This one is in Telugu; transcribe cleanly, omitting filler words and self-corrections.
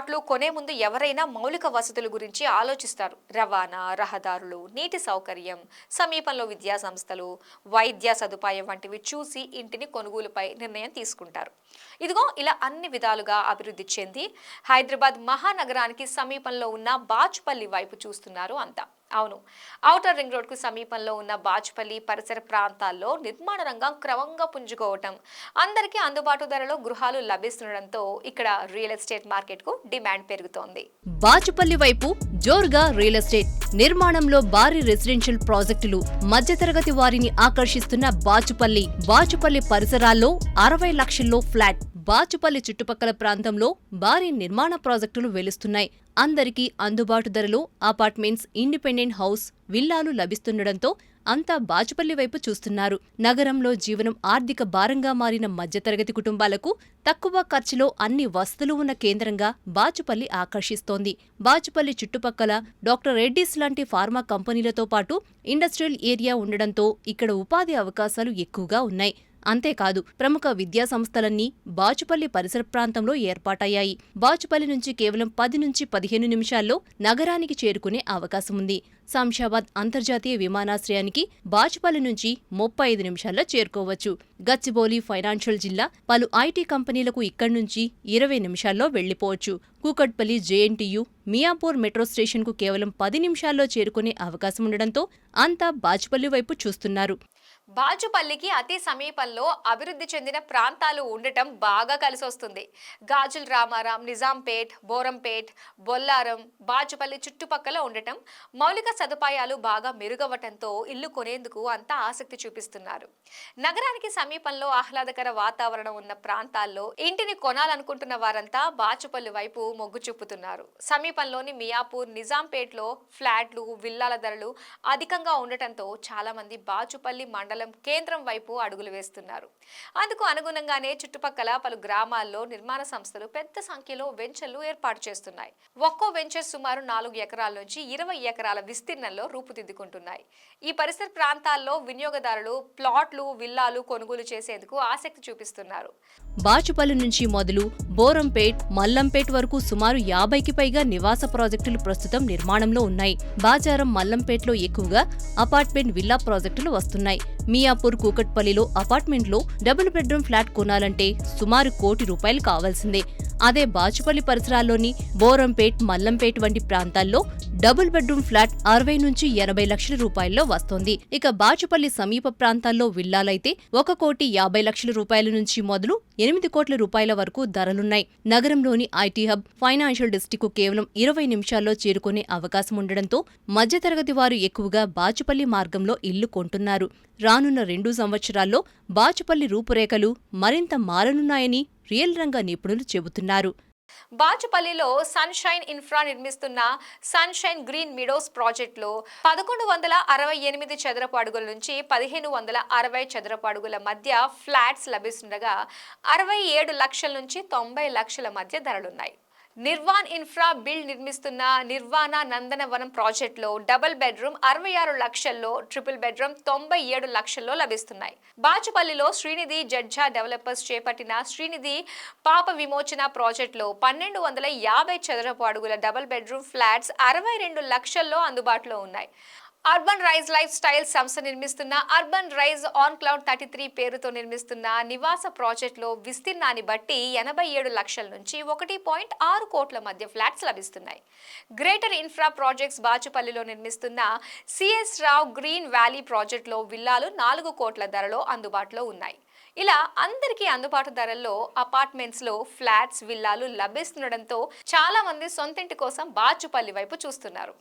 ప్లాట్లు కొనే ముందు ఎవరైనా మౌలిక వసతుల గురించి ఆలోచిస్తారు. రవాణా, రహదారులు, నీటి సౌకర్యం, సమీపంలో విద్యా సంస్థలు, వైద్య సదుపాయం వంటివి చూసి ఇంటిని కొనుగోలుపై నిర్ణయం తీసుకుంటారు. ఇదిగో ఇలా అన్ని విధాలుగా అభివృద్ధి చెంది హైదరాబాద్ మహానగరానికి సమీపంలో ఉన్న బాచుపల్లి వైపు చూస్తున్నారు అంతా. అవును, ఔటర్ రింగ్ రోడ్ కు సమీపంలో ఉన్న బాచుపల్లి పరిసర ప్రాంతాల్లో నిర్మాణ రంగం క్రమంగా పుంజుకోవటం, అందరికీ అందుబాటు ధరలో గృహాలు లభిస్తుండటంతో ఇక్కడ రియల్ ఎస్టేట్ మార్కెట్ కు డిమాండ్ పెరుగుతోంది. బాచుపల్లి వైపు జోరుగా రియల్ ఎస్టేట్ నిర్మాణంలో భారీ రెసిడెన్షియల్ ప్రాజెక్టులు మధ్యతరగతి వారిని ఆకర్షిస్తున్న బాచుపల్లి పరిసరాల్లో 60 లక్షల్లో ఫ్లాట్. బాచుపల్లి చుట్టుపక్కల ప్రాంతంలో భారీ నిర్మాణ ప్రాజెక్టులు వెలుస్తున్నాయి. అందరికీ అందుబాటు ధరలో అపార్ట్మెంట్స్, ఇండిపెండెంట్ హౌస్, విల్లాలు లభిస్తుండటంతో అంతా బాచుపల్లి వైపు చూస్తున్నారు. నగరంలో జీవనం ఆర్థిక భారంగా మారిన మధ్యతరగతి కుటుంబాలకు తక్కువ ఖర్చులో అన్ని వసతులు ఉన్న కేంద్రంగా బాచుపల్లి ఆకర్షిస్తోంది. బాచుపల్లి చుట్టుపక్కల డాక్టర్ రెడ్డీస్ లాంటి ఫార్మా కంపెనీలతో పాటు ఇండస్ట్రియల్ ఏరియా ఉండడంతో ఇక్కడ ఉపాధి అవకాశాలు ఎక్కువగా ఉన్నాయి. అంతేకాదు, ప్రముఖ విద్యా సంస్థలన్నీ బాచుపల్లి పరిసర ప్రాంతంలో ఏర్పాటయ్యాయి. బాచుపల్లి నుంచి కేవలం 10 నుంచి 15 నిమిషాల్లో నగరానికి చేరుకునే అవకాశం ఉంది. శంషాబాద్ అంతర్జాతీయ విమానాశ్రయానికి బాచుపల్లి నుంచి 35 నిమిషాల్లో చేరుకోవచ్చు. గచ్చిబౌలి ఫైనాన్షియల్ జిల్లా, పలు ఐటీ కంపెనీలకు ఇక్కడి నుంచి 20 నిమిషాల్లో వెళ్లిపోవచ్చు. కూకట్పల్లి జేఎన్టీయూ, మియాపూర్ మెట్రో స్టేషన్కు కేవలం 10 నిమిషాల్లో చేరుకునే అవకాశం ఉండడంతో అంతా బాచుపల్లి వైపు చూస్తున్నారు. బాచుపల్లికి అతి సమీపంలో అభివృద్ధి చెందిన ప్రాంతాలు ఉండటం బాగా కలిసొస్తుంది. గాజుల్ రామారాం, నిజాంపేట్, బోరంపేట్, బొల్లారం, బాచుపల్లి చుట్టుపక్కల ఉండటం, మౌలిక సదుపాయాలు బాగా మెరుగవటంతో ఇల్లు కొనేందుకు అంతా ఆసక్తి చూపిస్తున్నారు. నగరానికి సమీపంలో ఆహ్లాదకర వాతావరణం ఉన్న ప్రాంతాల్లో ఇంటిని కొనాలనుకుంటున్న వారంతా బాచుపల్లి వైపు మొగ్గు చూపుతున్నారు. సమీపంలోని మియాపూర్, నిజాంపేట్లో ఫ్లాట్లు, విల్లాల ధరలు అధికంగా ఉండటంతో చాలా మంది బాచుపల్లి మండలం కేంద్రం వైపు అడుగులు వేస్తున్నారు. అందుకు అనుగుణంగానే చుట్టుపక్కల పలు గ్రామాల్లో నిర్మాణ సంస్థలు పెద్ద సంఖ్యలో వెంచర్లు ఏర్పాటు చేస్తున్నాయి. ఒక్కో వెంచర్ సుమారు 4 ఎకరాల నుంచి 20 ఎకరాల విస్తీర్ణంలో రూపుదిద్దుకుంటున్నాయి. ఈ పరిసర ప్రాంతాల్లో వినియోగదారులు ప్లాట్లు, విల్లాలు కొనుగోలు చేసేందుకు ఆసక్తి చూపిస్తున్నారు. బాచుపల్లి నుంచి మొదలు బోరంపేట్, మల్లంపేట్ వరకు సుమారు 50కి పైగా నివాస ప్రాజెక్టులు ప్రస్తుతం నిర్మాణంలో ఉన్నాయి. బాజారం, మల్లంపేట్లో ఎక్కువగా అపార్ట్మెంట్, విల్లా ప్రాజెక్టులు వస్తున్నాయి. మియాపూర్, కూకట్పల్లిలో అపార్ట్మెంట్లో డబుల్ బెడ్రూమ్ ఫ్లాట్ కొనాలంటే సుమారు ₹1 కోటి కావాల్సిందే. అదే బాచుపల్లి పరిసరాల్లోని బోరంపేట్, మల్లంపేట్ వంటి ప్రాంతాల్లో డబుల్ బెడ్రూమ్ ఫ్లాట్ 60 నుంచి 80 లక్షల రూపాయల్లో వస్తోంది. ఇక బాచుపల్లి సమీప ప్రాంతాల్లో విల్లాలైతే ₹1,50,00,000 నుంచి మొదలు ₹8 కోట్ల వరకు ధరలున్నాయి. నగరంలోని ఐటీ హబ్, ఫైనాన్షియల్ డిస్ట్రిక్ట్కు కేవలం 20 నిమిషాల్లో చేరుకునే అవకాశం ఉండడంతో మధ్యతరగతి వారు ఎక్కువగా బాచుపల్లి మార్గంలో ఇల్లు కొంటున్నారు. రానున్న 2 సంవత్సరాల్లో బాచుపల్లి రూపురేఖలు మరింత మారనున్నాయని రియల్ రంగ నిపుణులు చెబుతున్నారు. బాచుపల్లిలో సన్షైన్ ఇన్ఫ్రా నిర్మిస్తున్న సన్షైన్ గ్రీన్ మిడోస్ ప్రాజెక్టులో 1168 చదరపు అడుగుల నుంచి 1560 చదరపు అడుగుల మధ్య ఫ్లాట్స్ లభిస్తుండగా 67 లక్షల నుంచి 90 లక్షల మధ్య ధరలున్నాయి. నిర్వాన్ ఇన్ఫ్రా బిల్డ్ నిర్మిస్తున్న నిర్వాణ నందనవనం ప్రాజెక్టులో డబుల్ బెడ్రూమ్ 66 లక్షల్లో, ట్రిపుల్ బెడ్రూమ్ 97 లక్షల్లో లభిస్తున్నాయి. బాచుపల్లిలో శ్రీనిధి జడ్జా డెవలపర్స్ చేపట్టిన శ్రీనిధి పాప విమోచన ప్రాజెక్టులో 1250 చదరపు అడుగుల డబుల్ బెడ్రూమ్ ఫ్లాట్స్ 62 లక్షల్లో అందుబాటులో ఉన్నాయి. అర్బన్ రైజ్ లైఫ్ స్టైల్ సంస్థ నిర్మిస్తున్న అర్బన్ రైజ్ ఆన్ క్లౌడ్ 33 పేరుతో నిర్మిస్తున్న నివాస ప్రాజెక్టులో విస్తీర్ణాన్ని బట్టి 87 లక్షల నుంచి 1.6 కోట్ల మధ్య ఫ్లాట్స్ లభిస్తున్నాయి. గ్రేటర్ ఇన్ఫ్రా ప్రాజెక్ట్స్ బాచుపల్లిలో నిర్మిస్తున్న సిఎస్ రావ్ గ్రీన్ వ్యాలీ ప్రాజెక్టులో విల్లాలు 4 కోట్ల ధరలో అందుబాటులో ఉన్నాయి. ఇలా అందరికీ అందుబాటు ధరల్లో అపార్ట్మెంట్స్లో ఫ్లాట్స్, విల్లాలు లభిస్తుండటంతో చాలా మంది సొంతింటి కోసం బాచుపల్లి వైపు చూస్తున్నారు.